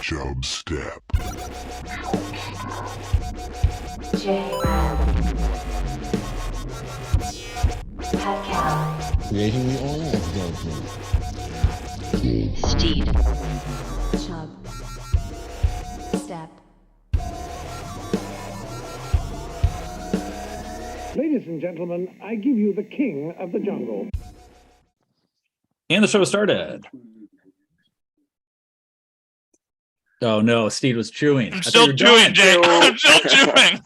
Chubstep. Jrad. Podcast. Creating the oil Vdog group. Steed. Chubstep. Ladies and gentlemen, I give you the king of the jungle. And the show started. Oh no, Steed was chewing. I'm still chewing, Jay. I'm still chewing.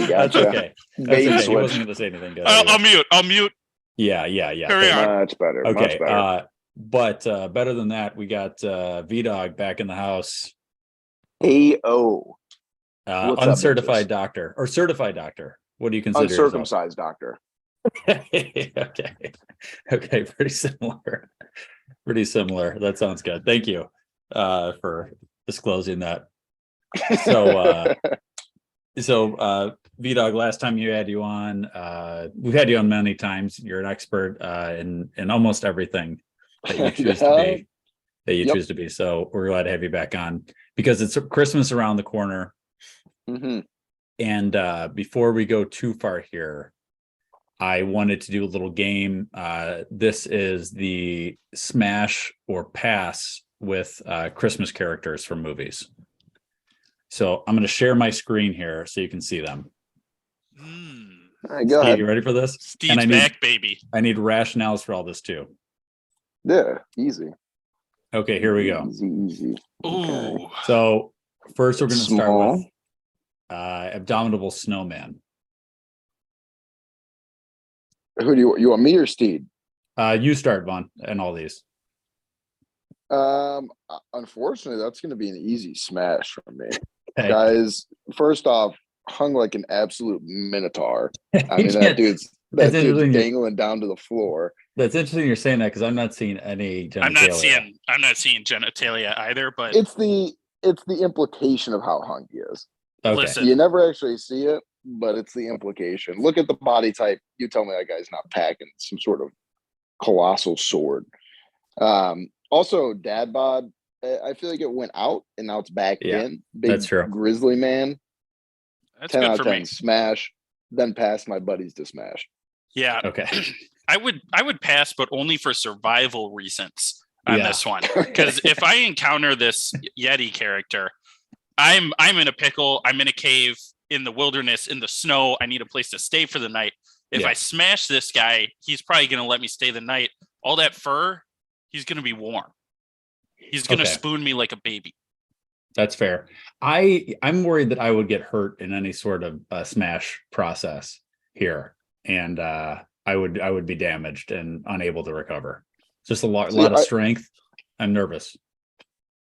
Gotcha. Okay. Bait Okay. He switch. wasn't going to say anything. Good. I'll mute. Yeah. Carry on. Much better. Okay. Much better. But better than that, we got Vdog back in the house. AO. What's up, Uncertified bitches? doctor or certified doctor. What do you consider yourself? Uncircumcised doctor. Okay. Pretty similar. That sounds good. Thank you for disclosing that. So Vdog, last time you had you on, we've had you on many times. You're an expert in almost everything that you choose to be. Choose to be. So we're glad to have you back on because it's Christmas around the corner. Mm-hmm. And before we go too far here, I wanted to do a little game. This is the smash or pass with Christmas characters from movies. So I'm going to share my screen here so you can see them. All right, go Steve, ahead. you ready for this? Steve's back, baby. I need rationales for all this too. Yeah, easy. Okay, here we go. Easy. Okay. Ooh. So first we're going to start Small. with Abominable Snowman. Who do you want, me or Steed? You start, Vaughn, and all these. Unfortunately, that's going to be an easy smash from me. Hey. Guys, first off, hung like an absolute minotaur. I mean, Yeah, that dude's that's interesting. dangling down to the floor. That's interesting you're saying that because I'm not seeing any genitalia. I'm not seeing genitalia either, but It's the implication of how hung he is. Okay. listen. You never actually see it, but it's the implication. Look at the body type. You tell me that guy's not packing some sort of colossal sword. Also, dad bod, I feel like it went out and now it's back in. Big that's true. grizzly man. That's 10 good out for of 10 me. smash, then pass my buddies to smash. Yeah. Okay. I would pass, but only for survival reasons on Yeah. this one. Because if I encounter this Yeti character, I'm in a pickle. I'm in a cave in the wilderness in the snow. I need a place to stay for the night. If Yeah. I smash this guy, he's probably going to let me stay the night. All that fur, he's going to be warm. He's going to Okay. spoon me like a baby. That's fair. I'm worried that I would get hurt in any sort of smash process here, and I would be damaged and unable to recover. Just a lot of strength. I'm nervous.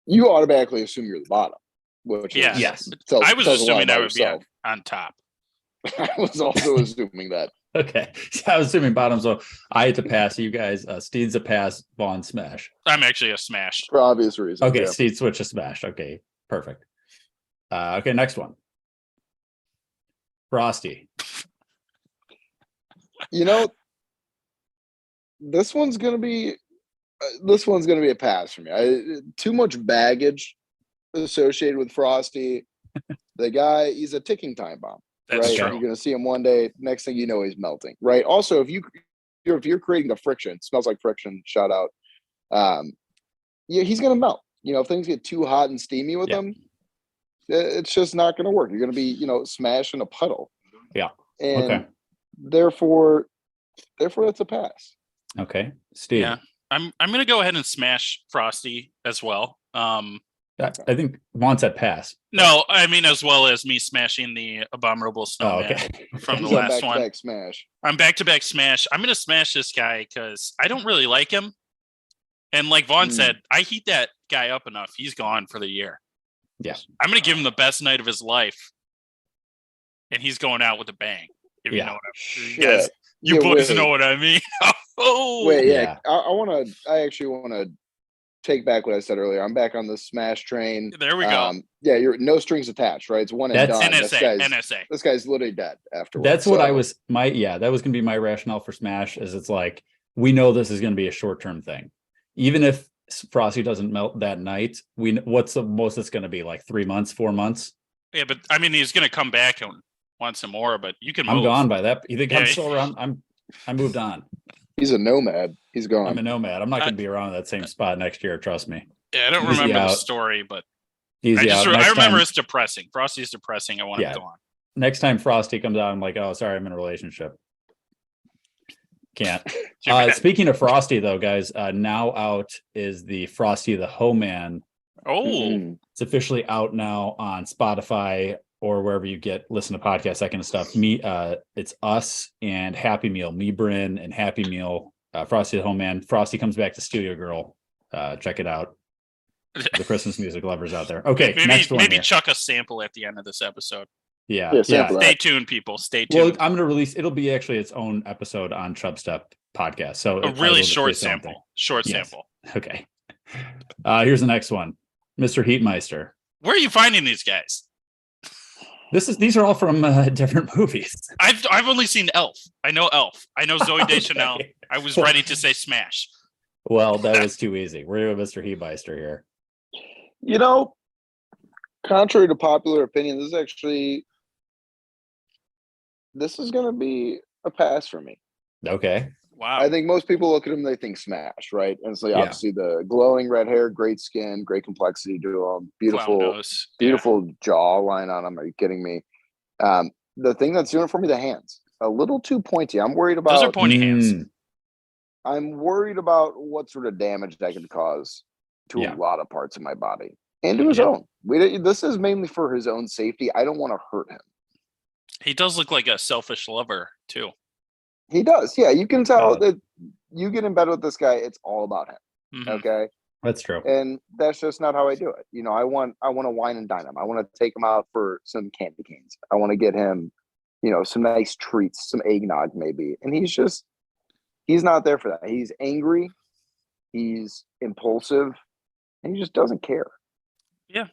You automatically assume you're the bottom, which Yeah. is, Yes. tells- I was tells a lot assuming I about would be yourself. on top. I was also assuming that. Okay, I was assuming bottom, so I had to pass. You guys, Steed's a pass, Vaughn smash. I'm actually a smash. For obvious reasons. Okay, yeah. Steed switch to smash. Okay, perfect. Okay, next one. Frosty. You know, this one's gonna be a pass for me. Too much baggage associated with Frosty. The guy, he's a ticking time bomb. That's right? true. You're gonna see him one day. Next thing you know, he's melting. Right. Also, if you're creating the friction, smells like friction. Shout out. Yeah, he's gonna melt. You know, if things get too hot and steamy with him, it's just not gonna work. You're gonna be, smashed in a puddle. Yeah. And Okay. therefore, it's a pass. Okay, Steve. Yeah. I'm going to go ahead and smash Frosty as well. I think Vaughn said pass. No, I mean, as well as me smashing the Abominable Oh, Snowman okay. from the He's a last one. back-to-back smash. I'm back-to-back smash. I'm going to smash this guy because I don't really like him. And like Vaughn said, I heat that guy up enough. He's gone for the year. Yeah. I'm going to give him the best night of his life. And he's going out with a bang. If you Yeah. know what you Shit. guys, you Yeah, boys wait. know what I mean. Oh, Wait, Yeah. I actually want to take back what I said earlier. I'm back on the smash train. there we go. Yeah, you're no strings attached, right? It's one and That's done. NSA. This guy's literally dead afterwards. That's what So, I was that was gonna be my rationale for smash is it's like we know this is gonna be a short-term thing. Even if Frosty doesn't melt that night, what's the most it's going to be, like 3 months, 4 months? Yeah, but I mean, he's gonna come back and want some more. But you can. I'm move. gone by that. You think I'm Yeah. still around? I moved on. He's a nomad. He's gone. I'm a nomad. I'm not going to be around that same spot next year. Trust me. Yeah, I don't Easy remember the out. story, but Easy out. I Next remember time- it's depressing. Frosty's depressing. I want him gone. Next time Frosty comes out, I'm like, oh, sorry, I'm in a relationship. Can't. Speaking of Frosty, though, guys, now out is the Frosty the Hoeman. Oh, Mhm. It's officially out now on Spotify or wherever you listen to podcasts, that kind of stuff. It's us and Happy Meal, me, Bryn, and Happy Meal. Frosty the Hoeman. Frosty comes back to Studio Girl. Check it out. The Christmas music lovers out there. Okay, next one. Maybe here. chuck a sample at the end of this episode. Yeah. Sample Stay that. tuned, people. Stay Well, tuned. I'm going to release. It'll be actually its own episode on Chubstep podcast. So A I really will short say something. sample. Short Yes. sample. Okay. Here's the next one, Mr. Heatmeister. Where are you finding these guys? These are all from different movies. I've only seen Elf. I know Elf. I know Zoe Deschanel. Okay. I was ready to say Smash. Well, that was too easy. We're doing Mr. Heatmeister here. You know, contrary to popular opinion, this is going to be a pass for me. Okay. Wow. I think most people look at him, they think Smash, right? And it's like Yeah. obviously the glowing red hair, great skin, great complexity to him, Clown beautiful, nose. beautiful jawline on him. Are you kidding me? The thing that's doing it for me, the hands, a little too pointy. I'm worried Yeah. Those are about. pointy hands. I'm worried about what sort of damage that can cause to Yeah. a lot of parts of my body and to his Yeah. own. This is mainly for his own safety. I don't want to hurt him. He does look like a selfish lover too. He does. Yeah, you can tell Valid. that you get in bed with this guy, it's all about him. Mhm. Okay. That's true. And that's just not how I do it. You know, I want to wine and dine him. I want to take him out for some candy canes. I want to get him, some nice treats, some eggnog maybe. And he's not there for that. He's angry, he's impulsive, and he just doesn't care.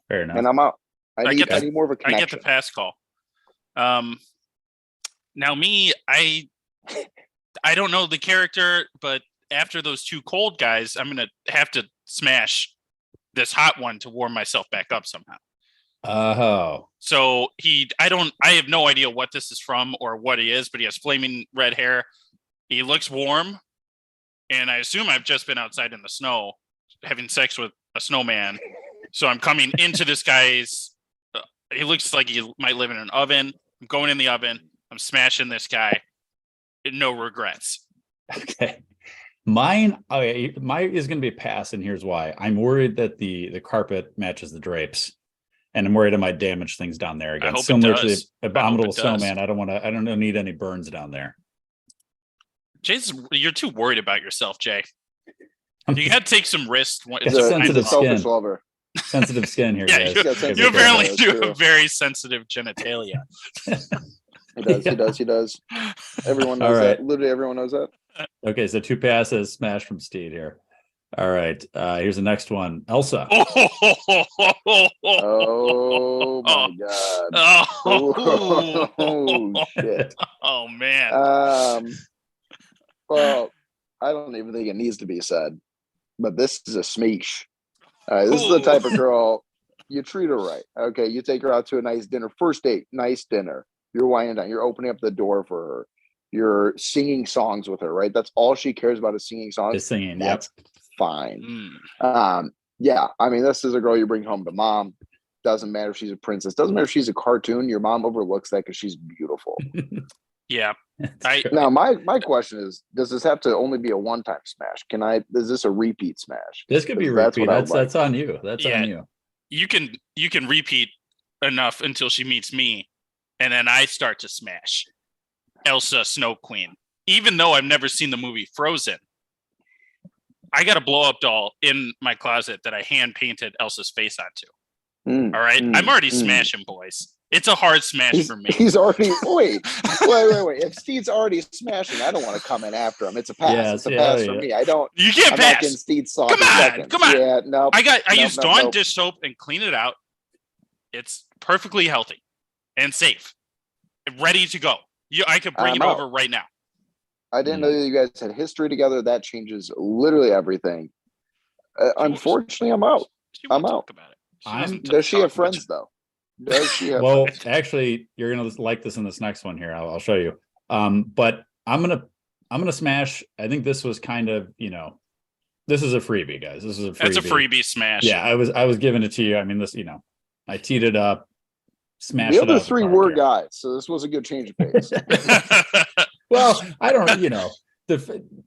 Fair enough. And I'm out. I I need get the- more of a I connection. get the pass call. Now me, I don't know the character, but after those two cold guys, I'm gonna have to smash this hot one to warm myself back up somehow. Oh, So I have no idea what this is from or what he is, but he has flaming red hair. He looks warm, and I assume I've just been outside in the snow having sex with a snowman. So I'm coming into this guy's. He looks like he might live in an oven. I'm going in the oven. I'm smashing this guy. No regrets. okay. Mine is going to be a pass, and here's why. I'm worried that the carpet matches the drapes, and I'm worried I might damage things down there again. hope it Similar to does. the I hope Abominable it does. Snowman. I don't need any burns down there. You're too worried about yourself, Jay. You got to take some risks. It's He's a sensitive selfish skin. lover. Sensitive skin here, Yeah, guys. Yeah, sensitive You skin. apparently That's do true. have very sensitive genitalia. He does. Yeah. He does. Everyone All knows right. that. Literally everyone knows that. Okay, so 2 passes, smash from Steed here. All right, here's the next one. Elsa. Oh my god. Oh shit. Oh man. Well, I don't even think it needs to be said, but this is a smeesh. This is the type of girl you treat her right. Okay, you take her out to a nice dinner, first date, nice dinner. You're winding down. You're opening up the door for her. You're singing songs with her, right? That's all she cares about is singing songs. Is singing. Yep. That's fine. Mm. Yeah, I mean, this is a girl you bring home to mom. Doesn't matter if she's a princess. Doesn't matter if she's a cartoon. Your mom overlooks that because she's beautiful. Yeah. That's I- true. Now, my question is, does this have to only be a one-time smash? Is this a repeat smash? This could be a That's repeat. what I would That's on you. That's Yeah. on you. You can repeat enough until she meets me, and then I start to smash Elsa Snow Queen. Even though I've never seen the movie Frozen, I got a blow up doll in my closet that I hand painted Elsa's face onto. Mm, All right. mm, I'm already mm. smashing, boys. It's a hard smash for me. He's already wait. If Steed's already smashing, I don't want to come in after him. It's a pass. Yes, it's a yeah, pass for yeah. me. I don't. You can't I'm not getting pass. Steed soft. Come in on, seconds. come on. Yeah, no. I use no, Dawn no. dish soap and clean it out. It's perfectly healthy and safe. Ready to go. I could bring I'm it out. over right now. I didn't know that you guys had history together. That changes literally everything. Unfortunately, I'm out. She won't I'm talk out. about it. Does she have friends though? Does she have Well, friends? actually, you're gonna like this in this next one here. I'll show you. But I'm gonna smash. I think this was kind of, this is a freebie, guys. This is a freebie. That's a freebie smash. Yeah, I was giving it to you. I mean, this, I teed it up, smashed The it other out the three park were here. guys, so this was a good change of pace. Well, I don't,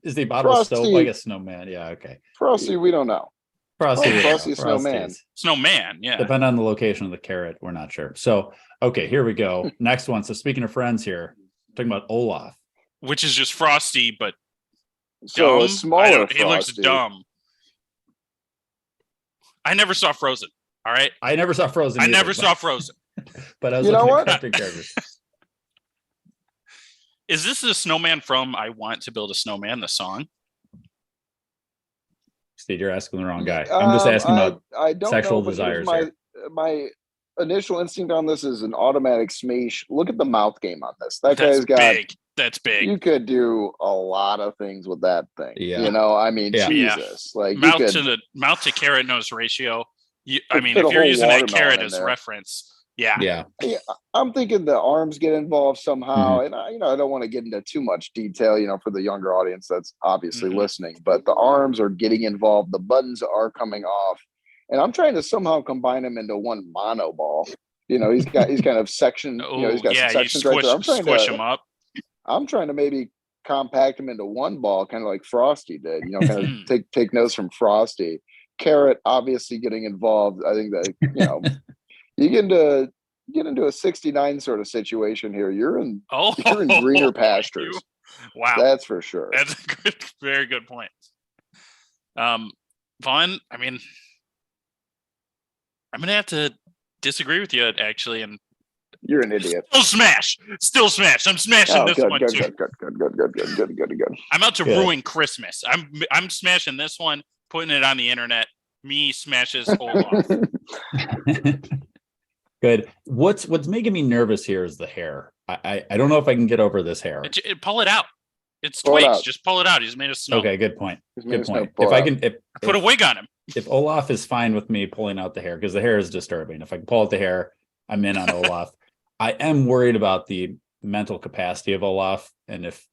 is the bottle of soap? Frosty. I guess snowman. Yeah, okay. Frosty, we don't know. Frosty, we don't Frosty know. snowman. Frosties. Snowman, yeah. Depend on the location of the carrot. We're not sure. So, okay, here we go. Next one. So, speaking of friends here, talking about Olaf. Which is just Frosty, but So dumb. a smaller He looks Frosty. dumb. I never saw Frozen. All right. I never saw Frozen. I either, never but- saw Frozen. But I was You know looking what? at cartoon characters. Is this the snowman from I Want to Build a Snowman, the song? Steve, you're asking the wrong guy. I'm just asking about I don't sexual know, but here's desires My here. my initial instinct on this is an automatic smash. Look at the mouth game on this. That That's guy's got. big. That's big. You could do a lot of things with that thing. Yeah. I mean, Yeah. Jesus, like mouth you could. mouth to carrot nose ratio. I Could mean, fit if a you're whole using that watermelon carrot in as there. reference, yeah. Yeah. I'm thinking the arms get involved somehow, Mm-hmm. and I don't want to get into too much detail, for the younger audience that's obviously Mhm. listening. But the arms are getting involved, the buttons are coming off, and I'm trying to somehow combine them into one mono ball. He's kind of section. He's got yeah, some you sections right there. squish them up. I'm trying to maybe compact them into one ball, kind of like Frosty did. Kind of take notes from Frosty. Carrot obviously getting involved. I think that you get into a 69 sort of situation here. You're in greener pastures. Wow, That's for sure. that's a good, very good point. Vaughn, I mean, I'm gonna have to disagree with you actually, and You're an idiot. still smash. I'm smashing this good, one good, too. good. I'm out to Good. ruin Christmas. I'm smashing this one, putting it on the internet. Me smashes Olaf. Good. What's making me nervous here is the hair. I don't know if I can get over this hair. Pull it out. It's Pull it twigs. out. Just pull it out. He's made of snow. Okay, good point. He's made Good of snow. point. Pull If it I out. can, Put a wig on him. if Olaf is fine with me pulling out the hair, because the hair is disturbing. If I can pull out the hair, I'm in on Olaf. I am worried about the mental capacity of Olaf, and if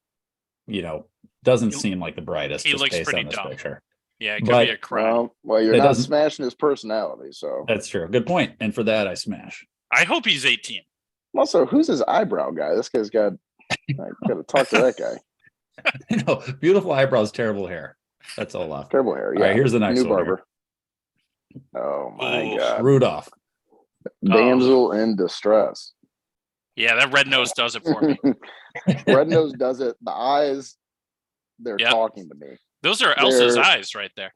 doesn't seem like the brightest. He just looks based pretty on this dumb. picture. Yeah, it could But- be a crime. Well, you're It not doesn't- smashing his personality, so. That's true. Good point. And for that, I smash. I hope he's 18. Also, who's his eyebrow guy? This guy's got. I got to talk to that guy. Beautiful eyebrows, terrible hair. That's Olaf. Terrible hair. All Yeah. right, here's the next New one. barber. Oh my Ooh. god. Rudolph. Damsel in distress. Yeah, that red nose does it for me. Red nose does it. The eyes, they're Yep. talking to me. Those are Elsa's They're- eyes right there.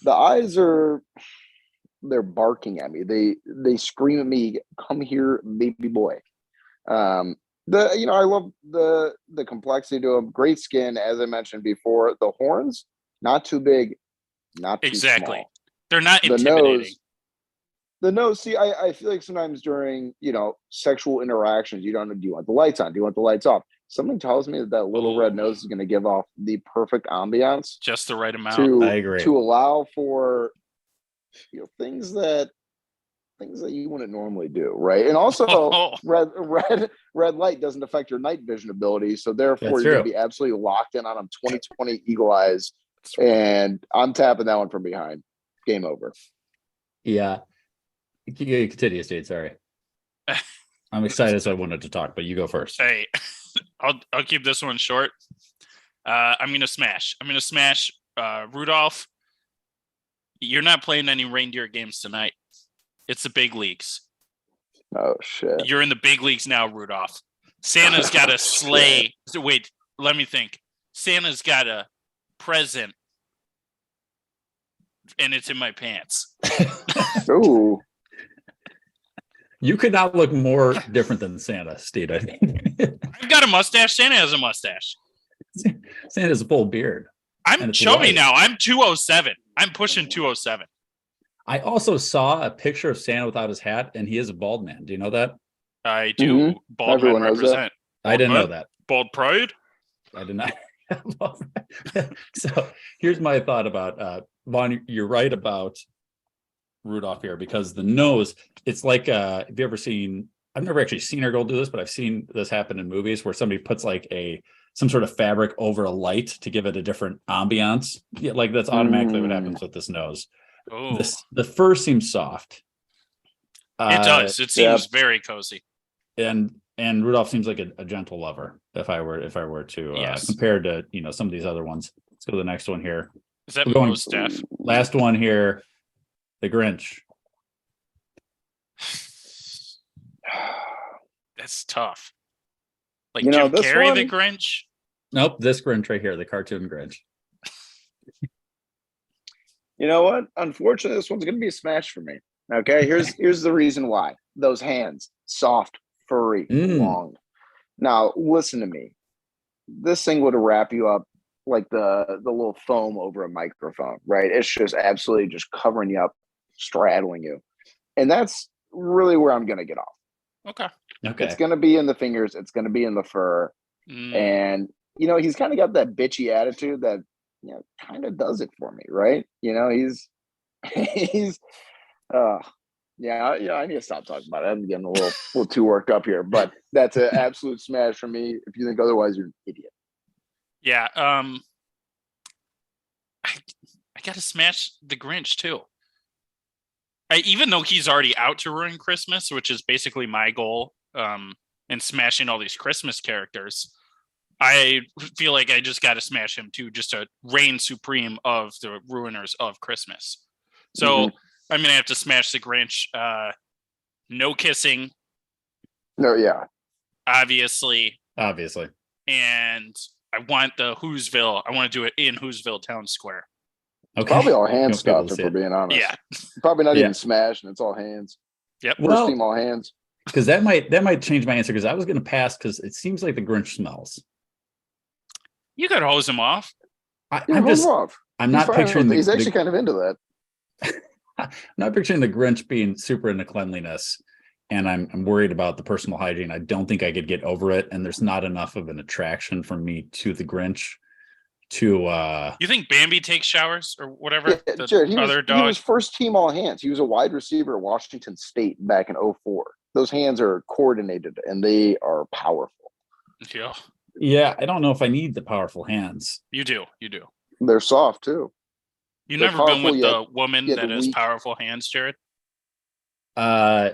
The eyes they're barking at me. They scream at me, "Come here, baby boy." I love the complexity to them. Great skin, as I mentioned before. The horns, not too big, not too Exactly. small. They're not The intimidating. nose. See, I feel like sometimes during sexual interactions, you don't know. Do you want the lights on? Do you want the lights off? Something tells me that little red nose is going to give off the perfect ambiance Just the right amount. I agree. to allow for things that you wouldn't normally do, right? And also, Oh. red light doesn't affect your night vision ability, so therefore That's you're going true. to be absolutely locked in on them 20/20 eagle eyes, and I'm tapping that one from behind. Game over. Yeah. You continue, Steve. Sorry. I'm excited, so I wanted to talk, but you go first. Hey, I'll keep this one short. I'm gonna smash. Rudolph. You're not playing any reindeer games tonight. It's the big leagues. Oh shit! You're in the big leagues now, Rudolph. Santa's got a sleigh. So wait, let me think. Santa's got a present, and it's in my pants. Ooh, You could not look more different than Santa, Steve. I think I've got a mustache. Santa has a mustache. Santa's a full beard. I'm And it's chubby white. now. I'm 207. I'm pushing 207. I also saw a picture of Santa without his hat, and he is a bald man. Do you know that? I do. Bald Everyone men knows that. represent. I didn't know Bald that. Bald pride. I did not. So here's my thought about Vaughn. You're right about Rudolph here, because the nose, it's like have you ever seen, I've never actually seen a girl do this, but I've seen this happen in movies where somebody puts like some sort of fabric over a light to give it a different ambiance. Yeah, like that's automatically what happens with this nose. Oh, The fur seems soft. it does. It seems very cozy. And Rudolph seems like a gentle lover. If I were to Yes. compared to some of these other ones. Let's go to the next one here. Is that We're going- most deaf? Last one here, the Grinch. That's tough. Like You know, Jim this Carrey, the one- Grinch. Nope, this Grinch right here, the cartoon Grinch. You know what? Unfortunately, this one's going to be a smash for me. Okay, here's the reason why. Those hands, soft, furry, long. Now, listen to me. This thing would wrap you up like the little foam over a microphone, right? It's just absolutely just covering you up, straddling you. And that's really where I'm going to get off. Okay. Okay. It's going to be in the fingers. It's going to be in the fur. And, he's kind of got that bitchy attitude that, kind of does it for me, right? He's, I need to stop talking about it. I'm getting a little too worked up here, but that's an absolute smash for me. If you think otherwise, you're an idiot. Yeah. I gotta smash the Grinch too. Even though he's already out to ruin Christmas, which is basically my goal, in smashing all these Christmas characters, I feel like I just got to smash him too, just to reign supreme of the ruiners of Christmas. So I'm gonna have to smash the Grinch. No kissing, No, yeah. obviously, Obviously. and I want the Whoville. I want to do it in Whoville Town Square. Okay. Probably all hand Don't people stuff, if see we're it. being honest. Yeah. Probably not Yeah. even smash, and it's all hands. Yep. First Well, team all hands. because that might change my answer, because I was going to pass because it seems like the Grinch smells. You could hose him off. Yeah, I'm hold just him off. I'm He's not fine picturing with it. the, He's actually kind of into that. I'm not picturing the Grinch being super into cleanliness, and I'm worried about the personal hygiene. I don't think I could get over it, and there's not enough of an attraction from me to the Grinch to You think Bambi takes showers or whatever? Yeah, The Jared, he other was dog. first team all hands. He was a wide receiver at Washington State back in 04. Those hands are coordinated and they are powerful. Yeah, yeah, I don't know if I need the powerful hands. you do. You do. They're soft too. You've They're never been with powerful, the woman yet that has weak. powerful hands, Jared? Uh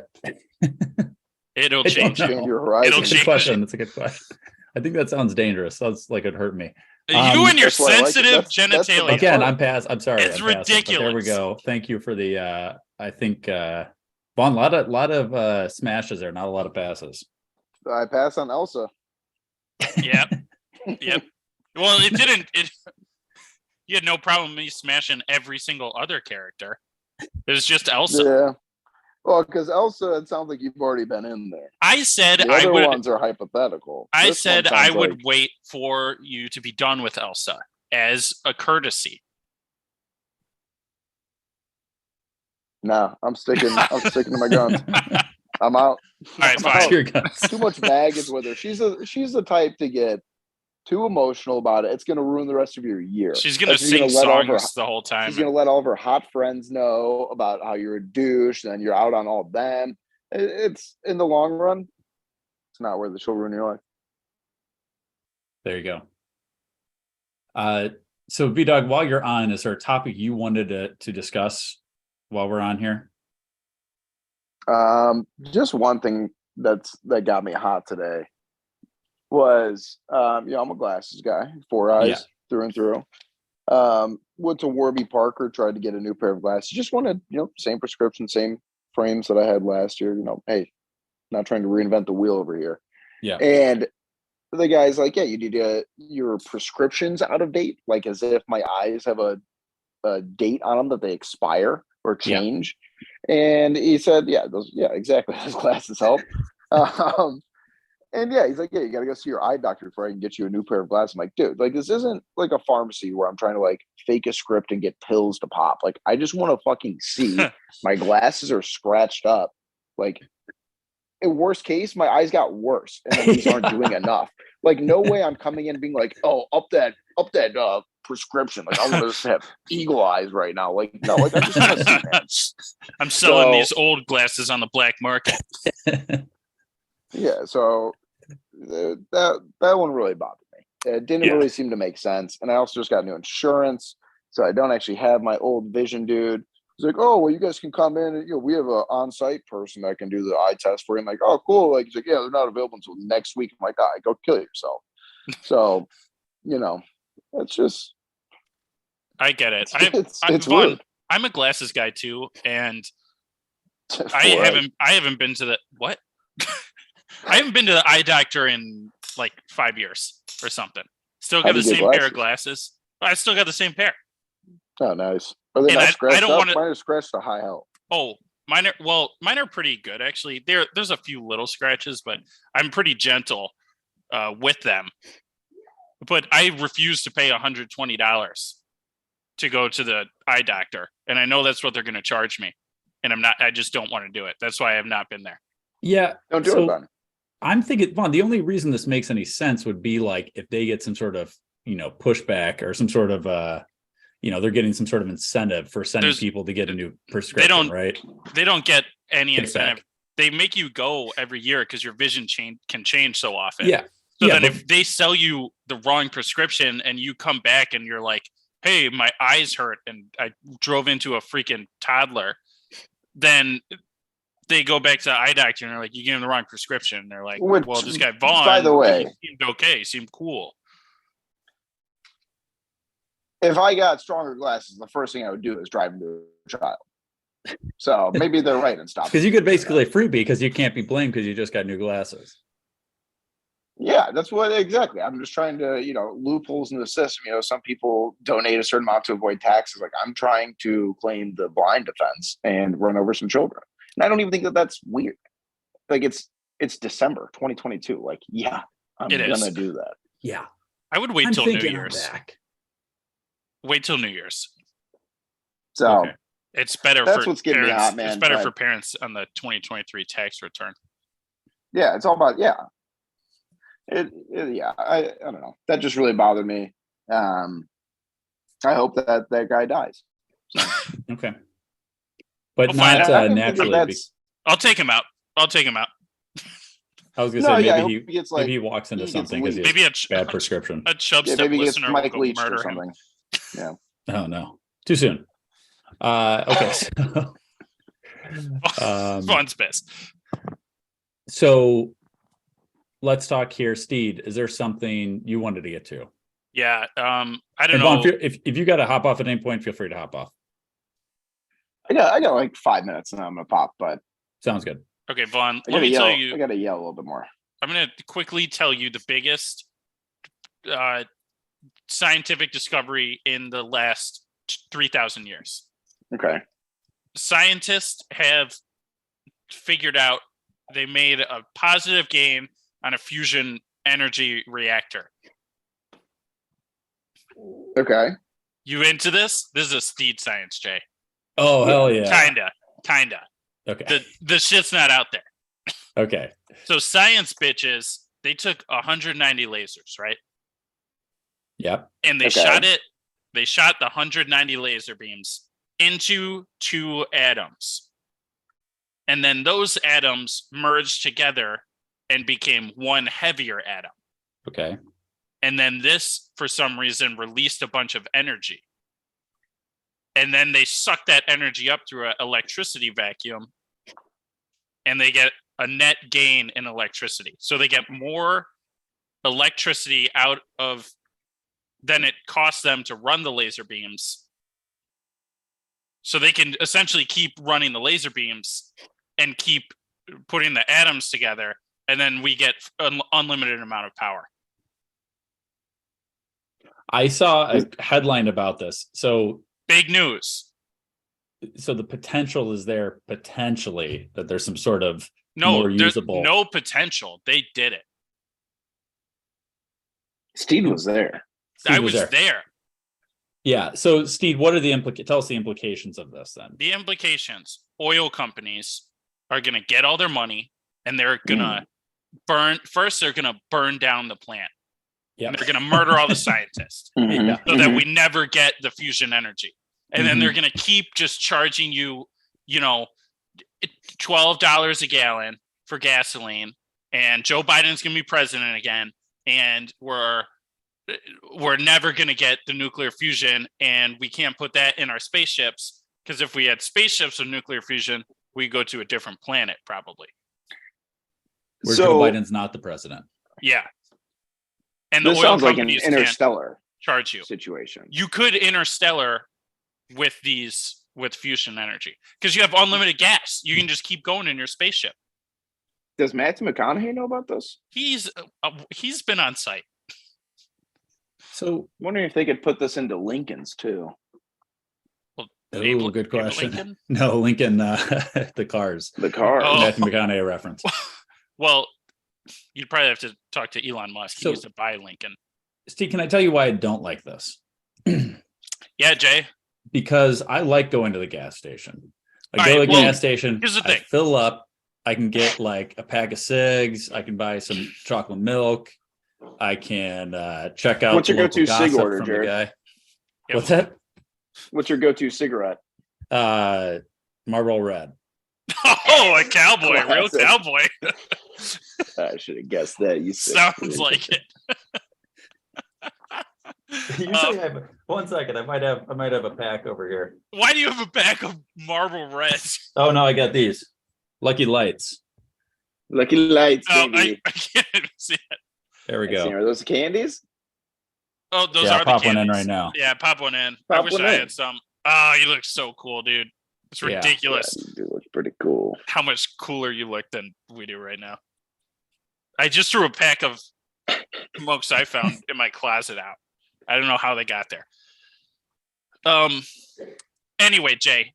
It'll I change. don't Change know. your horizon. It'll It's a good change. question. It's a good question. I think that sounds dangerous. Sounds like it'd hurt me. You and your That's why I like it. sensitive That's the genitalia. best Again, part. I'm sorry. It's I'm passing, but there we ridiculous. go. Thank you for the I think Vaughn, a lot of smashes there, not a lot of passes. I pass on Elsa. Yep. Yep. Well, it didn't. You had no problem me smashing every single other character. It was just Elsa. Yeah. Well, because Elsa, it sounds like you've already been in there. I said The I other would. ones are hypothetical. I This one said I sounds would like- wait for you to be done with Elsa as a courtesy. No, I'm sticking to my guns. I'm out. All right, I'm fine. out. Your guns. Too much baggage with her. She's the type to get too emotional about it. It's gonna ruin the rest of your year. She's gonna Like, you're sing let all of her- songs the whole time. She's gonna let all of her hot friends know about how you're a douche, and then you're out on all of them. It's in the long run, it's not worth it. She'll ruin your life. There you go. So Vdog, while you're on, is there a topic you wanted to discuss while we're on here? Just one thing that got me hot today was, I'm a glasses guy, 4 eyes Yeah. through and through. Went to Warby Parker, tried to get a new pair of glasses. Just wanted, same prescription, same frames that I had last year. Hey, not trying to reinvent the wheel over here. Yeah. And the guy's like, yeah, you need your prescription's out of date, like as if my eyes have a date on them that they expire or Yeah. change. And he said, exactly. Those glasses help. And yeah, he's like, yeah, you got to go see your eye doctor before I can get you a new pair of glasses. I'm like, dude, like this isn't like a pharmacy where I'm trying to like fake a script and get pills to pop. Like I just want to fucking see. My glasses are scratched up. Like in worst case, my eyes got worse and then these aren't doing enough. Like, no way I'm coming in and being like, oh, up that prescription. Like, I want to have eagle eyes right now. Like, no, like I just want to see, man. I'm selling So- these old glasses on the black market. Yeah, so that one really bothered me. It didn't really seem to make sense. And I also just got new insurance, so I don't actually have my old vision dude. He's like, oh, well, you guys can come in and we have an on-site person that can do the eye test for you. I'm like, oh, cool. Like, he's like, yeah, they're not available until next week. I'm like, all right, go kill yourself. So, it's just I get it. it's Vaughn, weird. I'm a glasses guy too, and For I haven't been to the what? I haven't been to the eye doctor in like 5 years or something. Still got How do the you get same pair of glasses? glasses. I still got the same pair. Oh, nice. Are they And not I scratched don't up? wanna- Mine are scratched to high hell. Oh, mine are pretty good actually. There's a few little scratches, but I'm pretty gentle with them. But I refuse to pay $120 to go to the eye doctor, and I know that's what they're going to charge me, and I just don't want to do it. That's why I have not been there. Yeah. Don't do so it, Bunny. I'm thinking, Vaughn, the only reason this makes any sense would be like if they get some sort of, pushback or some sort of, they're getting some sort of incentive for sending people to get a new prescription, right? They don't get any Kickback. incentive. They make you go every year because your vision can change so often. Yeah. So yeah, then if they sell you the wrong prescription and you come back and you're like, hey, my eyes hurt and I drove into a freaking toddler, then they go back to the eye doctor and they're like, you gave him the wrong prescription. And they're like, Which, well, this guy Vaughn, by the way, he seemed okay, seemed cool. if I got stronger glasses, the first thing I would do is drive into a child. So maybe they're right and stop. because you could basically freebie because you can't be blamed because you just got new glasses. Yeah, that's what exactly. I'm just trying to, loopholes in the system. Some people donate a certain amount to avoid taxes. Like, I'm trying to claim the blind defense and run over some children. And I don't even think that that's weird. Like, it's December 2022. Like, yeah, I'm It is. gonna do that. Yeah. I would wait I'm till New thinking I'm Year's. back. Wait till New Year's. So Okay. It's better That's for what's getting me parents. hot, man, It's better but- for parents on the 2023 tax return. yeah, it's all about yeah. I don't know. That just really bothered me. I hope that guy dies. So, Okay. But We'll find not out. I don't think naturally. that's- I'll take him out. I was gonna No, say yeah, I maybe hope he he gets, like, maybe he walks into he gets something because he leashed. has Maybe bad prescription. a Chubstep maybe he gets listener Mike will go leached or murder him. something. Yeah. Oh no, too soon. Okay. Vaughn's pissed. So let's talk here, Steed. Is there something you wanted to get to? Yeah. I don't And know. Vaughn, if you got to hop off at any point, feel free to hop off. I got like 5 minutes and I'm gonna pop, but Sounds good. Okay, Vaughn, I let me gotta tell yell. you. I gotta yell a little bit more. I'm going to quickly tell you the biggest scientific discovery in the last 3,000 years. Okay. Scientists have figured out they made a positive gain on a fusion energy reactor. Okay. You into this? This is a Steed Science, Jay. Oh hell yeah. Kinda. Okay. The shit's not out there. Okay. So science bitches, they took 190 lasers, right? Yep. And they Okay. shot the 190 laser beams into two atoms. And then those atoms merged together and became one heavier atom. Okay. And then this, for some reason, released a bunch of energy. And then they suck that energy up through an electricity vacuum. And they get a net gain in electricity. So they get more electricity out of than it costs them to run the laser beams. So they can essentially keep running the laser beams and keep putting the atoms together. And then we get an unlimited amount of power. I saw a headline about this. So Big news. the potential is there potentially that there's some sort of No, more there's usable. no potential. They did it. Steed was there. Steve I was there. Yeah. So Steve, what are the tell us the implications of this then? The implications: oil companies are going to get all their money, and they're going to burn. First, they're going to burn down the plant. Yep. And they're going to murder all the scientists Mhm, Yeah. so that mhm. we never get the fusion energy. And then they're going to keep just charging you, you know, $12 a gallon for gasoline. And Joe Biden's going to be president again. And we're never going to get the nuclear fusion. And we can't put that in our spaceships, because if we had spaceships with nuclear fusion, we go to a different planet probably. Where So Joe Biden's not the president. Yeah. And the this oil sounds like an companies can't interstellar charge you. situation. You could interstellar with fusion energy, because you have unlimited gas. You can just keep going in your spaceship. Does Matthew McConaughey know about this? He's been on site. So, Wondering if they could put this into Lincoln's too. Well, oh, good question. Lincoln? No, Lincoln, the cars. The car. Oh. Matthew McConaughey reference. Well, you'd probably have to talk to Elon Musk. He So- needs to buy Lincoln. Steve, can I tell you why I don't like this? Yeah, Jay. Because I like going to the gas station. I All go to right, the well, gas station. here's the I thing. fill up. I can get like a pack of cigs. I can buy some chocolate milk. I can check out. What's your the local go-to cig gossip order, from the Jared? guy. Yeah. What's that? What's your go-to cigarette? Marlboro Red. Oh, a cowboy, a real Classic. cowboy. I should have guessed that. You said Sounds like it. Usually, one second. I might have a pack over here. Why do you have a bag of Marble Reds? Oh no, I got these Lucky Lights. Lucky Lights, Oh, baby. I can't even see it. There we I see. go. Are those candies? Oh, those Yeah, are the pop one in candies. right now. Yeah, pop one in. I Pop wish one I in. had some. Oh, you look so cool, dude. It's Yeah. ridiculous Yeah, you do look pretty cool. how much cooler you look than we do right now. I just threw a pack of smokes I found in my closet out. I don't know how they got there. Anyway, Jay,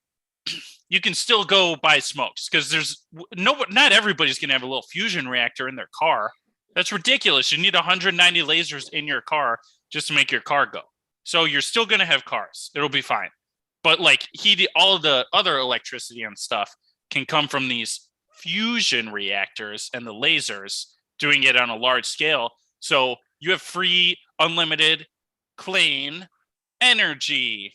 you can still go buy smokes, because not everybody's gonna have a little fusion reactor in their car. That's ridiculous. You need 190 lasers in your car just to make your car go. So you're still gonna have cars. It'll be fine. But like all of the other electricity and stuff can come from these fusion reactors and the lasers doing it on a large scale. So you have free, unlimited, clean energy.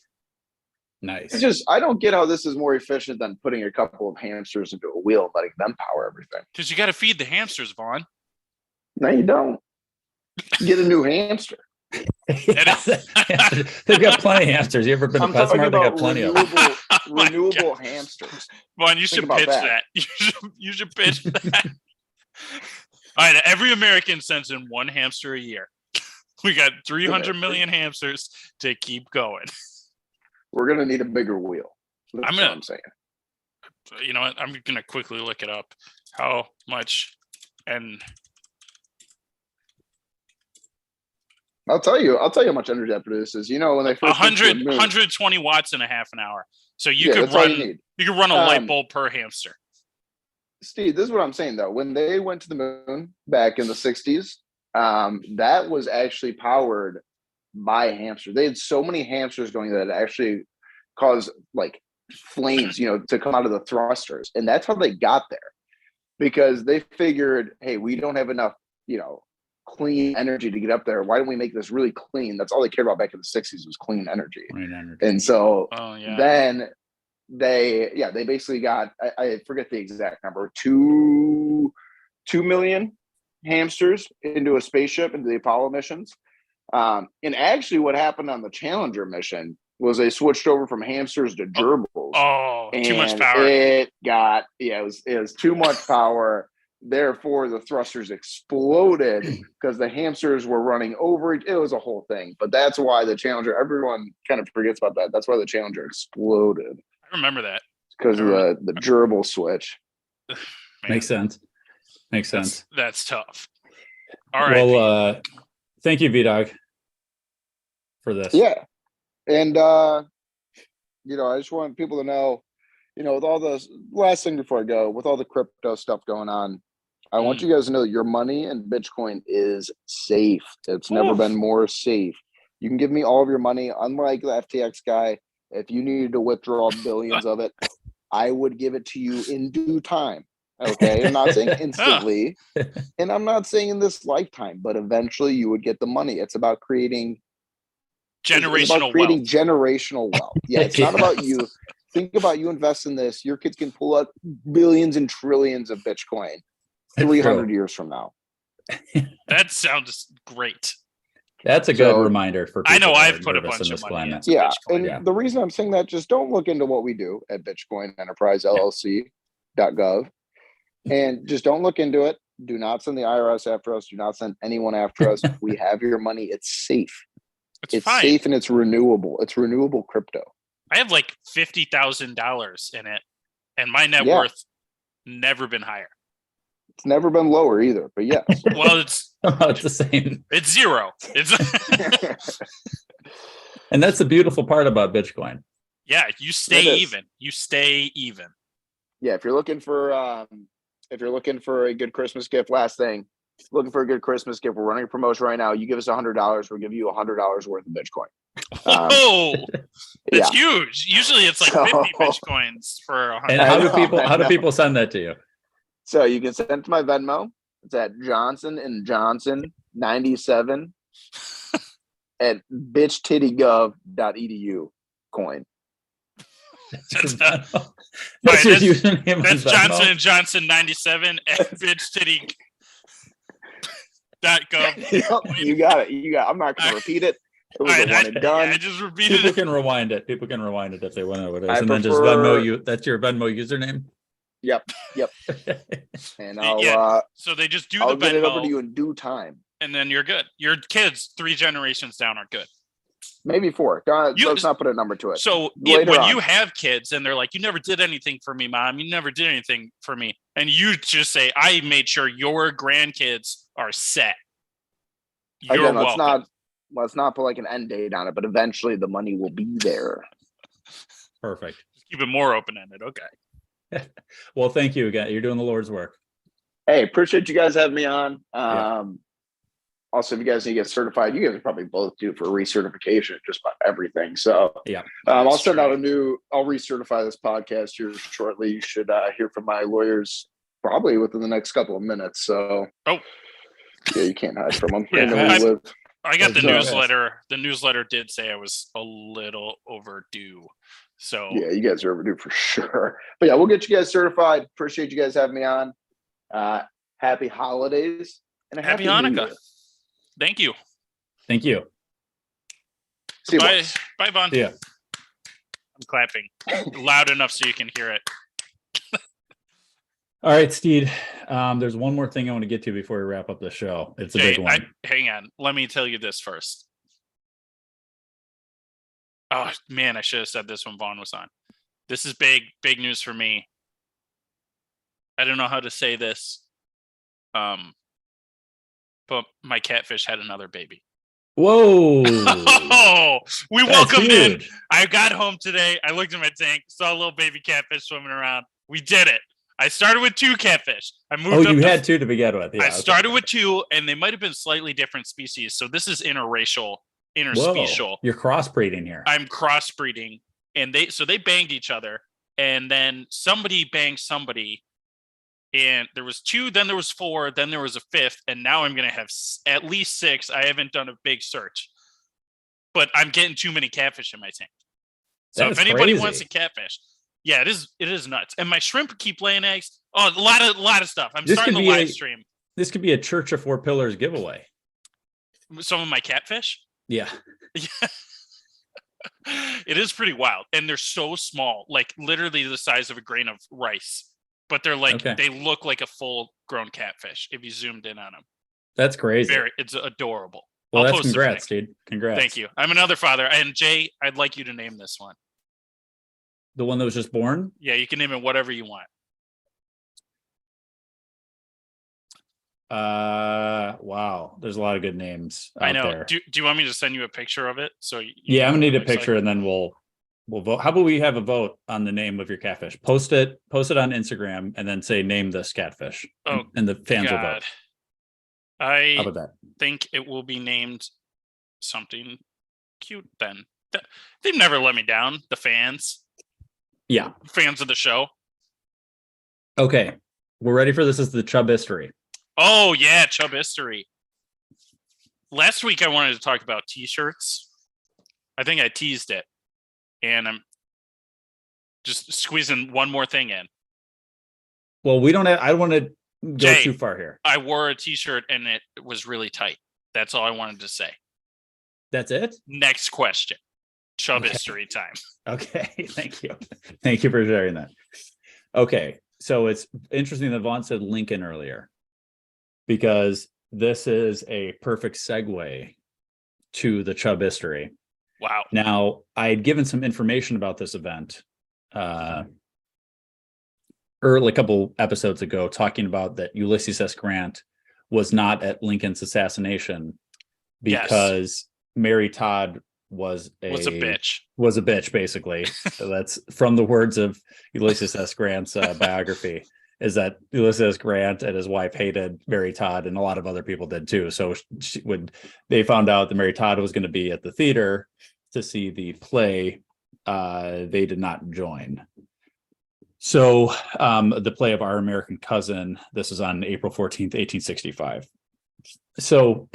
Nice. It's just I don't get how this is more efficient than putting a couple of hamsters into a wheel and letting them power everything. Because you got to feed the hamsters, Vaughn. No, you don't. Get a new hamster. They've got plenty of hamsters. You ever been to I'm talking PetSmart? They got about plenty of them. renewable hamsters. Vaughn, you should about pitch that. that. You should pitch that. All right, every American sends in one hamster a year. We got 300 million hamsters to keep going. We're gonna need a bigger wheel. That's I'm what gonna- I'm saying. You know what? I'm going to quickly look it up. How much? And I'll tell you how much energy that produces. You know, when they first went to the 100, moon- 120 watts in a half an hour. So you yeah, could that's all you run need. you could run a light Um, bulb per hamster. Steve, this is what I'm saying though. When they went to the moon back in the 60s, that was actually powered by hamsters. They had so many hamsters going that it actually caused like flames, to come out of the thrusters. And that's how they got there. Because they figured, hey, we don't have enough, clean energy to get up there. Why don't we make this really clean? That's all they cared about back in the 60s was clean energy. Clean energy. And so Oh yeah. then they basically got, I forget the exact number, 2 million hamsters into a spaceship, into the Apollo missions. And actually what happened on the Challenger mission was they switched over from hamsters to gerbils. Oh, too much And power. It was too much power. Therefore, the thrusters exploded because the hamsters were running over it. It was a whole thing. But that's why the Challenger, everyone kind of forgets about that. That's why the Challenger exploded, I remember that. because of the gerbil switch. Man, Makes sense. Makes sense. That's tough. All right. Well, thank you, Vdog, for this. Yeah. And, I just want people to know, with all those, last thing before I go, with all the crypto stuff going on, I want you guys to know that your money in Bitcoin is safe. It's never Oof. been more safe. You can give me all of your money. Unlike the FTX guy, if you needed to withdraw billions of it, I would give it to you in due time. Okay, I'm not saying instantly, and I'm not saying in this lifetime, but eventually you would get the money. It's about creating Generational wealth. generational wealth. Yeah, it's not about you. Think about you invest in this. Your kids can pull out billions and trillions of Bitcoin 300 years from now. That sounds great. That's a good reminder for people. I know that I've are put a nervous bunch in of this money climate. into Yeah, Bitcoin. and the reason I'm saying that, just don't look into what we do at Bitcoin Enterprise LLC.gov, and just don't look into it. Do not send the IRS after us. Do not send anyone after us. We have your money. It's safe. It's fine. safe and it's renewable. It's renewable crypto. I have like $50,000 in it, and my net worth never been higher. It's never been lower either, but yes. Well, it's the same. It's zero. It's And that's the beautiful part about Bitcoin. yeah, you stay even. You stay even. Yeah, if you're looking for a good Christmas gift, last thing, looking for a good Christmas gift, we're running a promotion right now. You give us $100, we'll give you $100 worth of Bitcoin. That's huge. Usually it's like 50 Bitcoins for 100. And how do people send that to you? So you can send it to my Venmo. It's at Johnson and Johnson 97 at bitchtittygov.edu coin. That's your username. That's Johnson and Johnson 97 at bitchtitty.gov. You got it. I'm not going to repeat it. It was a one and done. I just repeated People it. can rewind it. People can rewind it if they want to know what it is. I And then just prefer- Venmo you. That's your Venmo username. Yep. And I'll So they just do I'll the get it over Venmo, to you in due time. and then you're good. Your kids 3 generations down are good. Maybe 4. Let's not put a number to it. So Later when on. you have kids and they're like, you never did anything for me, Mom. You never did anything for me. And you just say, I made sure your grandkids are set. You're Again, welcome. let's not put like an end date on it, but eventually the money will be there. Perfect. Just keep it more open-ended. Okay. Well, thank you again. You're doing the Lord's work. Hey, appreciate you guys having me on. Yeah. Also, if you guys need to get certified, you guys probably both do for recertification, just about everything. So Yeah. I'll send out I'll recertify this podcast here shortly. You should hear from my lawyers probably within the next couple of minutes. So yeah, you can't hide from them. Yeah, They know where you live. I got the So- newsletter. The newsletter did say I was a little overdue. So Yeah, you guys are overdue for sure. But yeah, we'll get you guys certified. Appreciate you guys having me on. Happy holidays and a happy New Hanukkah. Year. Thank you. Thank you. See you, Bye. boys. Bye, Vaughn. Yeah. I'm clapping loud enough so you can hear it. All right, Steed. There's one more thing I want to get to before we wrap up the show. It's a big one. Hang on. Let me tell you this first. Oh, man, I should have said this when Vaughn was on. This is big news for me. I don't know how to say this. But my catfish had another baby. Whoa. Oh, we That's welcomed in. huge. I got home today. I looked at my tank, saw a little baby catfish swimming around. We did it. I started with 2 catfish. I moved Oh, up you to had 2 to begin with. Yeah, I okay. started with 2, and they might have been slightly different species. So this is interspecial. Whoa. You're crossbreeding here. I'm crossbreeding, and they banged each other, and then somebody banged somebody, and there was 2, then there was 4, then there was a 5th, and now I'm gonna have at least 6. I haven't done a big search, but I'm getting too many catfish in my tank. So That if is anybody crazy. wants a catfish, yeah, it is nuts. And my shrimp keep laying eggs. Oh, a lot of stuff. I'm This starting could the be live stream. This could be a Church of 4 Pillars giveaway. Some of my catfish. Yeah. It is pretty wild, and they're so small, like literally the size of a grain of rice. But they're like They look like a full-grown catfish if you zoomed in on them. That's crazy. It's adorable. Well, I'll that's post a congrats, pic. dude. Congrats. Thank you. I'm another father, and Jay, I'd like you to name this one. The one that was just born? Yeah, you can name it whatever you want. Wow. There's a lot of good names out I know. there. Do you want me to send you a picture of it? So Yeah, I'm gonna know need what a it looks picture like? and then we'll vote. How about we have a vote on the name of your catfish? Post it on Instagram and then say name this catfish. Oh, and the fans will vote. God. How I about that? think it will be named something cute then. They've never let me down, the fans Yeah. of the show. Okay. we're ready for this. Is the Chub history. Oh yeah, Chub history. Last week I wanted to talk about t-shirts. I think I teased it, and I'm just squeezing one more thing in. Well, we don't have. I don't want to go Jay, too far here. I wore a t-shirt and it was really tight. That's all I wanted to say. That's it. Next question. Chub Okay. history time. Okay, thank you. Thank you for sharing that. Okay, so it's interesting that Vaughn said Lincoln earlier, because this is a perfect segue to the Chub history. Wow. Now, I had given some information about this event early, a couple episodes ago, talking about that Ulysses S. Grant was not at Lincoln's assassination because Mary Todd was a bitch, basically. So that's from the words of Ulysses S. Grant's biography, is that Ulysses S. Grant and his wife hated Mary Todd, and a lot of other people did too. So when they found out that Mary Todd was going to be at the theater to see the play, they did not join. So the play of Our American Cousin, this is on April 14th, 1865. So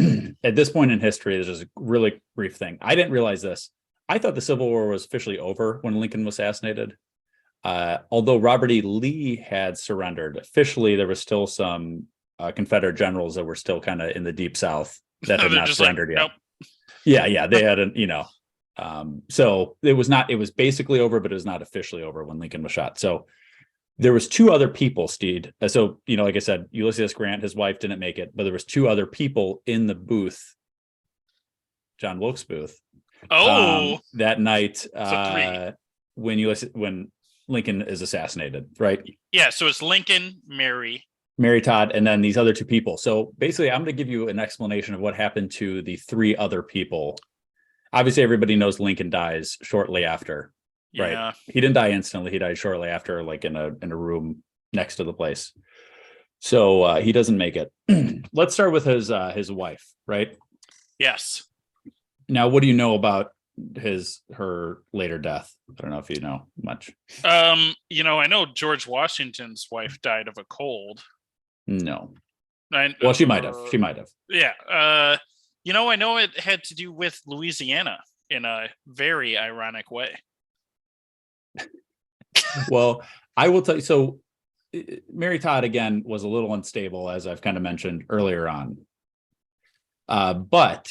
at this point in history, this is a really brief thing. I didn't realize this. I thought the Civil War was officially over when Lincoln was assassinated. Although Robert E. Lee had surrendered, officially there was still some Confederate generals that were still kind of in the deep South that had not surrendered yet. Nope. Yeah, they hadn't, so it was basically over, but it was not officially over when Lincoln was shot. So there was two other people, Steed. So, like I said, Ulysses S. Grant, his wife didn't make it, but there was two other people in the booth, John Wilkes Booth. That night when Lincoln is assassinated, right? Yeah, so it's Lincoln, Mary Todd, and then these other two people. So basically, I'm going to give you an explanation of what happened to the three other people. Obviously, everybody knows Lincoln dies shortly after. Right. Yeah. He didn't die instantly. He died shortly after, like in a room next to the place. So he doesn't make it. Let's start with his wife, right? Yes. Now, what do you know about her later death? I don't know if you know much. I know George Washington's wife died of a cold. No. Well, she might have. Yeah. I know it had to do with Louisiana in a very ironic way. Well, I will tell you. So Mary Todd, again, was a little unstable, as I've kind of mentioned earlier on. But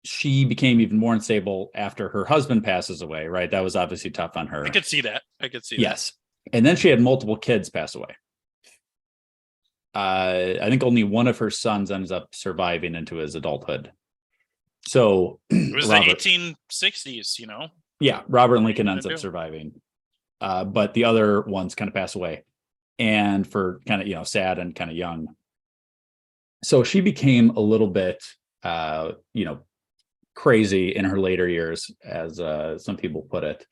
she became even more unstable after her husband passes away, right? That was obviously tough on her. I could see that. Yes. And then she had multiple kids pass away. I think only one of her sons ends up surviving into his adulthood. So it was the 1860s, Yeah, Robert Lincoln ends up surviving. But the other ones kind of pass away. And for kind of, sad and kind of young. So she became a little bit, crazy in her later years, as some people put it.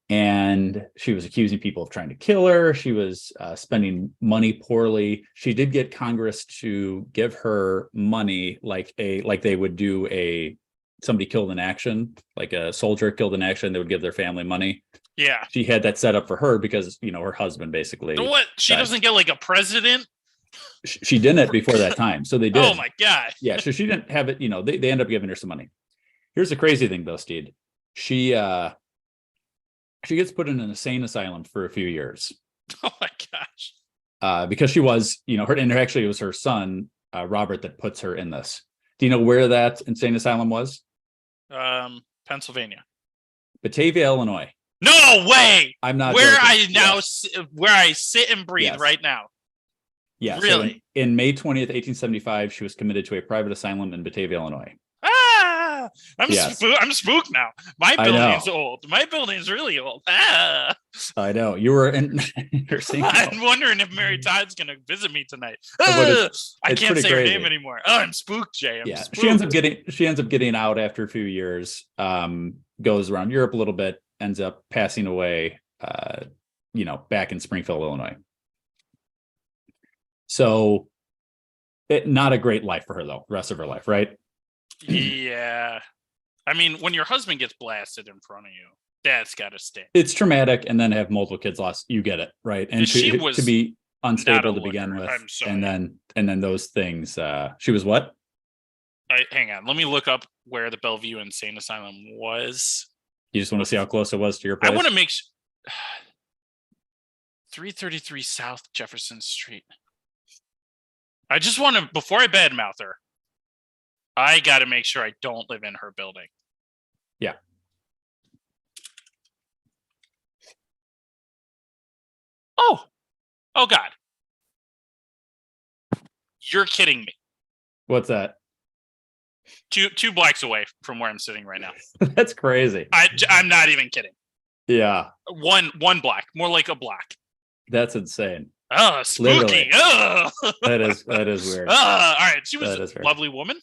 And she was accusing people of trying to kill her. She was spending money poorly. She did get Congress to give her money like they would do somebody killed in action, like a soldier killed in action, they would give their family money. Yeah. She had that set up for her because, her husband basically. What? She doesn't get like a president? She didn't before that time. So they did. Oh my God. Yeah. So she didn't have it, they end up giving her some money. Here's the crazy thing though, Steed. She gets put in an insane asylum for a few years. Oh my gosh. Because she was, and actually it was her son, Robert, that puts her in this. Do you know where that insane asylum was? Pennsylvania. Batavia, Illinois. No way. I'm not where joking. Where I sit and breathe right now. Yeah. Really? So in May 20th, 1875, she was committed to a private asylum in Batavia, Illinois. I'm spooked now. My building's old. My building's really old. I know. You were in. I'm wondering if Mary Todd's going to visit me tonight. I can't say her name anymore. Oh, I'm spooked, Jay. I'm spooked. She ends up getting out after a few years. Goes around Europe a little bit. Ends up passing away. Back in Springfield, Illinois. So, not a great life for her though. The rest of her life, right? Yeah. I mean, when your husband gets blasted in front of you, that's got to stink. It's traumatic, and then have multiple kids lost. You get it, right? And to be unstable to looker. begin with, I'm sorry. and then those things. She was what? Hang on. Let me look up where the Bellevue Insane Asylum was. You just want to see how close it was to your place? I want to make 333 South Jefferson Street. I just want to, before I badmouth her, I got to make sure I don't live in her building. Yeah. Oh God. You're kidding me. What's that? Two blocks away from where I'm sitting right now. That's crazy. I'm not even kidding. Yeah. One block, more like a block. That's insane. Oh, spooky. Literally. Oh. That is weird. All right. She was That is a weird. lovely woman.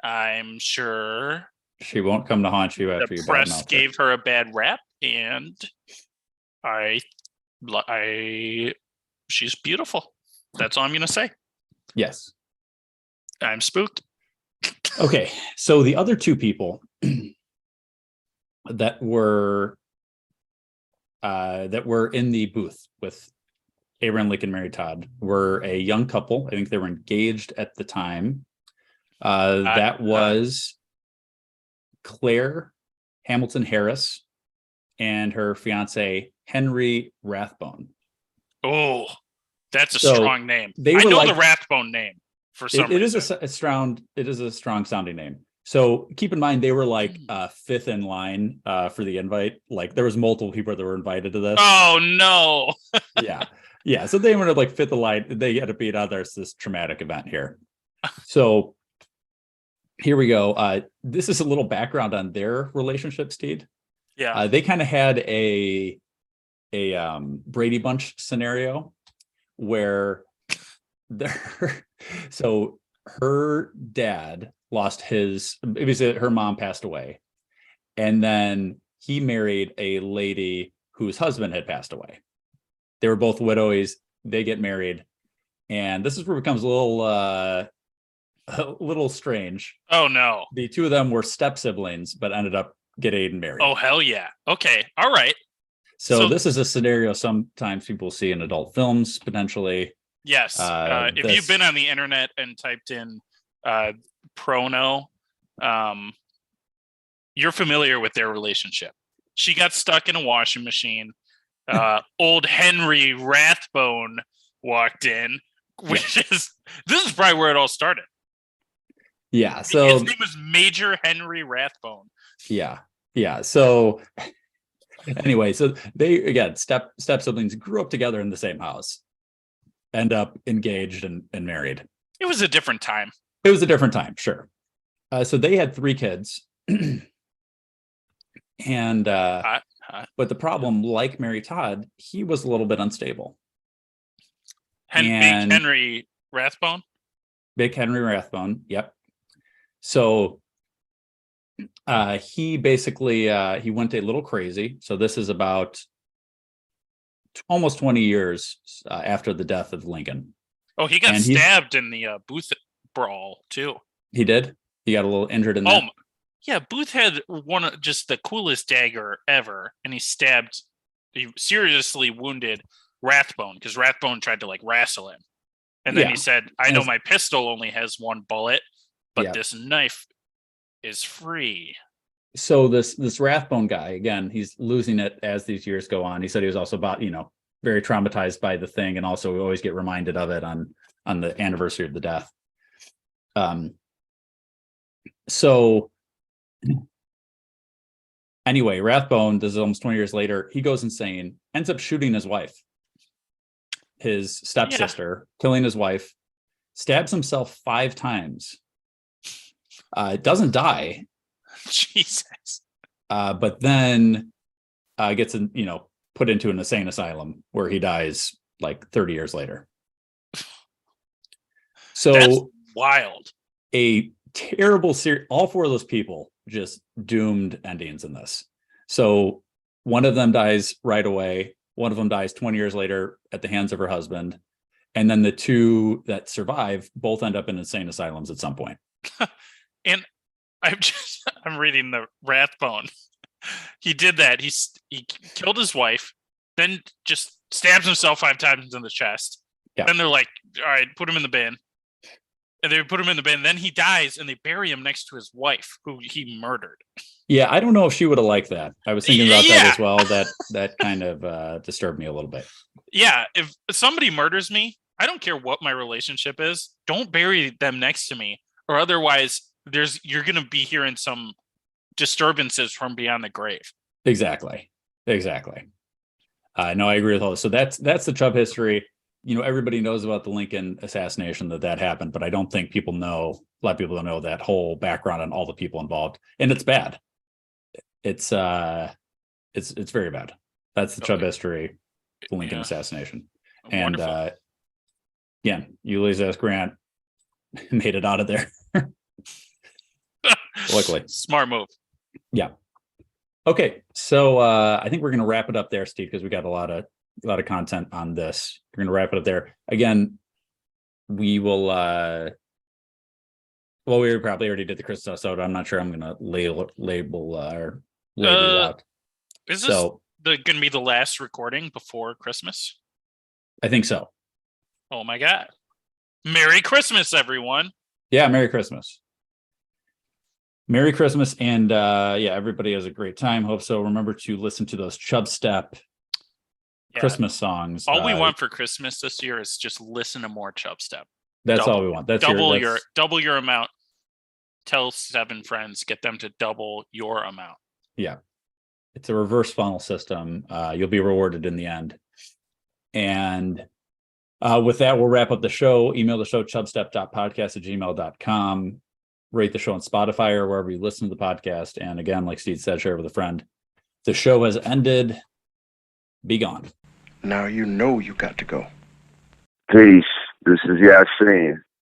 I'm sure She won't come to haunt you after you the press badmouth her. gave her a bad rap, and she's beautiful. That's all I'm gonna say. Yes. I'm spooked. Okay. So the other two people that were in the booth with Abraham Lincoln, Mary Todd, were a young couple. I think they were engaged at the time. That was Claire Hamilton Harris and her fiance Henry Rathbone. Oh, that's a So, strong name. they I were know like- the Rathbone name for some It is reason. a strong sounding name. So keep in mind they were like fifth in line for the invite. Like there was multiple people that were invited to this. Oh no. Yeah. So they were like fifth in line. They had to beat out this traumatic event here. So here we go. This is a little background on their relationship, Steed. Yeah. They kind of had a Brady Bunch scenario where so her dad lost her mom passed away, and then he married a lady whose husband had passed away. They were both widows. They get married, and this is where it becomes a little strange. Oh no. The two of them were step siblings, but ended up getting married. Oh hell yeah. Okay. All right. So this is a scenario sometimes people see in adult films potentially. Yes. If you've been on the internet and typed in prono, you're familiar with their relationship. She got stuck in a washing machine. Old Henry Rathbone walked in, this is probably where it all started. Yeah. So his name was Major Henry Rathbone. Yeah. So anyway, so they again step siblings grew up together in the same house, end up engaged and married. It was a different time. It was a different time, sure. So they had 3 kids. And but the problem, like Mary Todd, he was a little bit unstable. Big Henry Rathbone. Big Henry Rathbone, yep. So he basically he went a little crazy. So this is about almost 20 years after the death of Lincoln. Oh, he got stabbed in the booth brawl too. He did. He got a little injured in that. Yeah, Booth had one of just the coolest dagger ever, and he seriously wounded Rathbone because Rathbone tried to like wrestle him, and then he said, "I know my pistol only has 1 bullet, but this knife is free." So this Rathbone guy, again, he's losing it as these years go on. He said he was also very traumatized by the thing, and also we always get reminded of it on the anniversary of the death. So anyway, Rathbone, this is almost 20 years later, he goes insane, ends up shooting his wife, his stepsister, killing his wife, stabs himself 5 times. Doesn't die. Jesus. But then gets put into an insane asylum where he dies like 30 years later. So that's wild. A terrible series. All 4 of those people just doomed endings in this. So one of them dies right away. One of them dies 20 years later at the hands of her husband. And then the 2 that survive both end up in insane asylums at some point. And I'm reading the Rathbone. He did that. He killed his wife, then just stabs himself 5 times in the chest. Yeah. Then they're like, all right, put him in the bin. And they put him in the bin. Then he dies, and they bury him next to his wife, who he murdered. Yeah, I don't know if she would have liked that. I was thinking about Yeah. that as well. That kind of disturbed me a little bit. Yeah, if somebody murders me, I don't care what my relationship is. Don't bury them next to me, or otherwise, you're going to be hearing some disturbances from beyond the grave. Exactly. No, I agree with all this. So that's the Chubb history. Everybody knows about the Lincoln assassination that happened, but I don't think a lot of people don't know that whole background and all the people involved. And it's bad. It's very bad. That's the Chubb history, the Lincoln assassination. And again, Ulysses S. Grant made it out of there. Luckily. Smart move. Yeah. Okay. So I think we're going to wrap it up there, Steve, because we got a lot of content on this. We're going to wrap it up there. Again, we will we probably already did the Christmas episode. I'm not sure I'm going to label or label out. Is this going to be the last recording before Christmas? I think so. Oh my God. Merry Christmas, everyone. Yeah, Merry Christmas. Merry Christmas, and everybody has a great time. Hope so. Remember to listen to those Chubstep Christmas songs. All we want for Christmas this year is just listen to more Chubstep. That's all we want. That's double your amount. Tell 7 friends, get them to double your amount. Yeah. It's a reverse funnel system. You'll be rewarded in the end. And with that, we'll wrap up the show. Email the show, chubstep.podcast@gmail.com. Rate the show on Spotify or wherever you listen to the podcast. And again, like Steed said, share with a friend. The show has ended. Be gone. Now you know you got to go. Peace. This is Yasin.